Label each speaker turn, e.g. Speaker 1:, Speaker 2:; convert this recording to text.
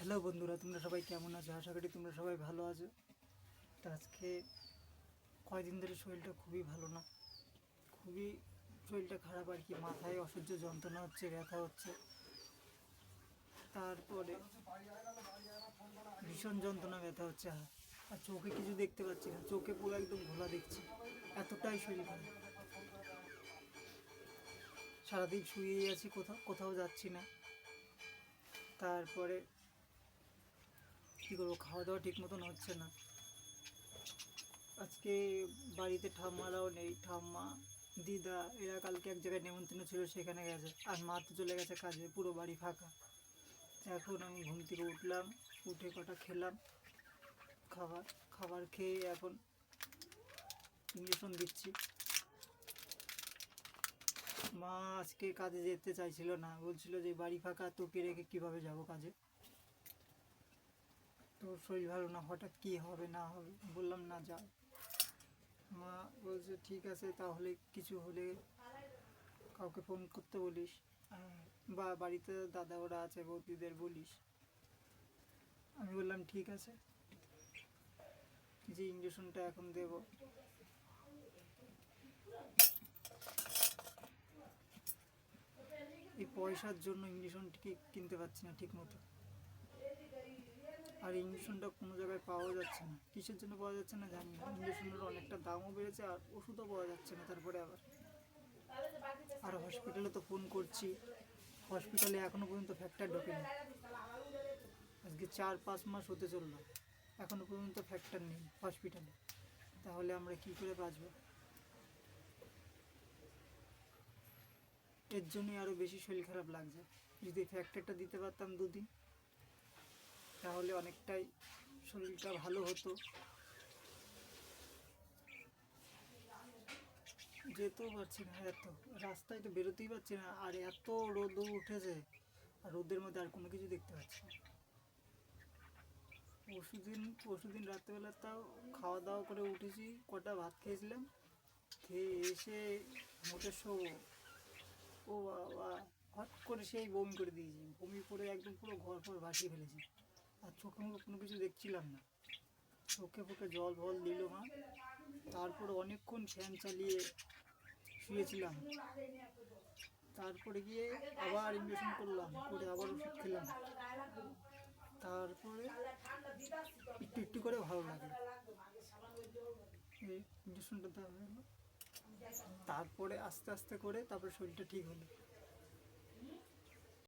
Speaker 1: Hello বন্ধুরা, তোমরা সবাই কেমন আছো? আশা করি তোমরা সবাই ভালো আছো। তো আজকে কয়দিন ধরে শরীরটা খুবই ভালো না, খুবই শরীরটা খারাপ আর কি। মাথায় অসহ্য যন্ত্রণা হচ্ছে, ব্যথা হচ্ছে, তারপরে ভীষণ যন্ত্রণা ব্যথা হচ্ছে। আর চোখে কিছু দেখতে পাচ্ছি না, চোখে পুরো একদম ঘোলা দেখছি, এতটাই শরীর খারাপ। সারাদিন শুয়েই আছি, কোথাও কোথাও যাচ্ছি না। তারপরে কী করবো, খাওয়া দাওয়া ঠিক মতন হচ্ছে না। আজকে বাড়িতে ঠাম্মারাও নেই, ঠাম্মা দিদা এরা কালকে এক জায়গায় নেমন্তন্ন ছিল, সেখানে গেছে। আর মা তো চলে গেছে কাজে, পুরো বাড়ি ফাঁকা। এখন আমি ঘুম থেকে উঠলাম, উঠে কটা খেলাম খাবার, খাবার খেয়ে এখন ইঞ্জেকশন দিচ্ছি। মা আজকে কাজে যেতে চাইছিল না, বলছিল যে বাড়ি ফাঁকা, তোকে রেখে কীভাবে যাব কাজে। তো শরীর ভালো না, হঠাৎ কী হবে না হবে, বললাম না যাও। মা বলছে ঠিক আছে, তাহলে কিছু হলে কাউকে ফোন করতে বলিস, বা বাড়িতে দাদা ওরা আছে, বৌদিদের বলিস। আমি বললাম ঠিক আছে, যে ইঞ্জেকশনটা এখন দেব। এই পয়সার জন্য ইঞ্জেকশন কিনতে পারছি না ঠিক মতো। আর ইঞ্জেকশনটা কোনো জায়গায় পাওয়া যাচ্ছে না, কিসের জন্য পাওয়া যাচ্ছে না জানি না। ইঞ্জেকশনের অনেকটা দামও বেড়েছে, আর ওষুধও পাওয়া যাচ্ছে না। তারপরে আর হসপিটালে তো ফোন করছি, হসপিটালে এখনও পর্যন্ত ফ্যাক্টর ঢোকেনি। আজকে 4-5 মাস হতে চললো, এখনও পর্যন্ত ফ্যাক্টর নেই হসপিটালে। তাহলে আমরা কি করে বাঁচব? এর জন্যই আরও বেশি শরীর খারাপ লাগছে। যদি ফ্যাক্টরটা দিতে পারতাম 2 দিন, তাহলে অনেকটাই শরীরটা ভালো হতো। যেতেও পারছি না, এত রাস্তায় তো বেরোতেই পারছি না। আর এত রোদ উঠেছে, আর রোদের মধ্যে আর কোনো কিছু দেখতে পাচ্ছি না। পরশুদিন রাত্রেবেলা তাও খাওয়া দাওয়া করে উঠেছি, কটা ভাত খেয়েছিলাম, খেয়ে এসে মোটে শোবো, ও বাবা, হট করে সেই বমি করে দিয়েছি। বমি করে একদম পুরো ঘর ফর ভাসিয়ে ফেলেছি। আর চোখে মুখে কোনো কিছু দেখছিলাম না, চোখে ফোকে জল ফল দিল মা। তারপরে অনেকক্ষণ ফ্যান চালিয়ে শুয়েছিলাম। তারপরে গিয়ে আবার ইঞ্জেকশন করলাম, করে আবার ওষুধ খেলাম। তারপরে একটু একটু করে ভালো লাগলো, এই ইঞ্জেকশনটা দেওয়া হলো। তারপরে আস্তে আস্তে করে তারপরে শরীরটা ঠিক হলো।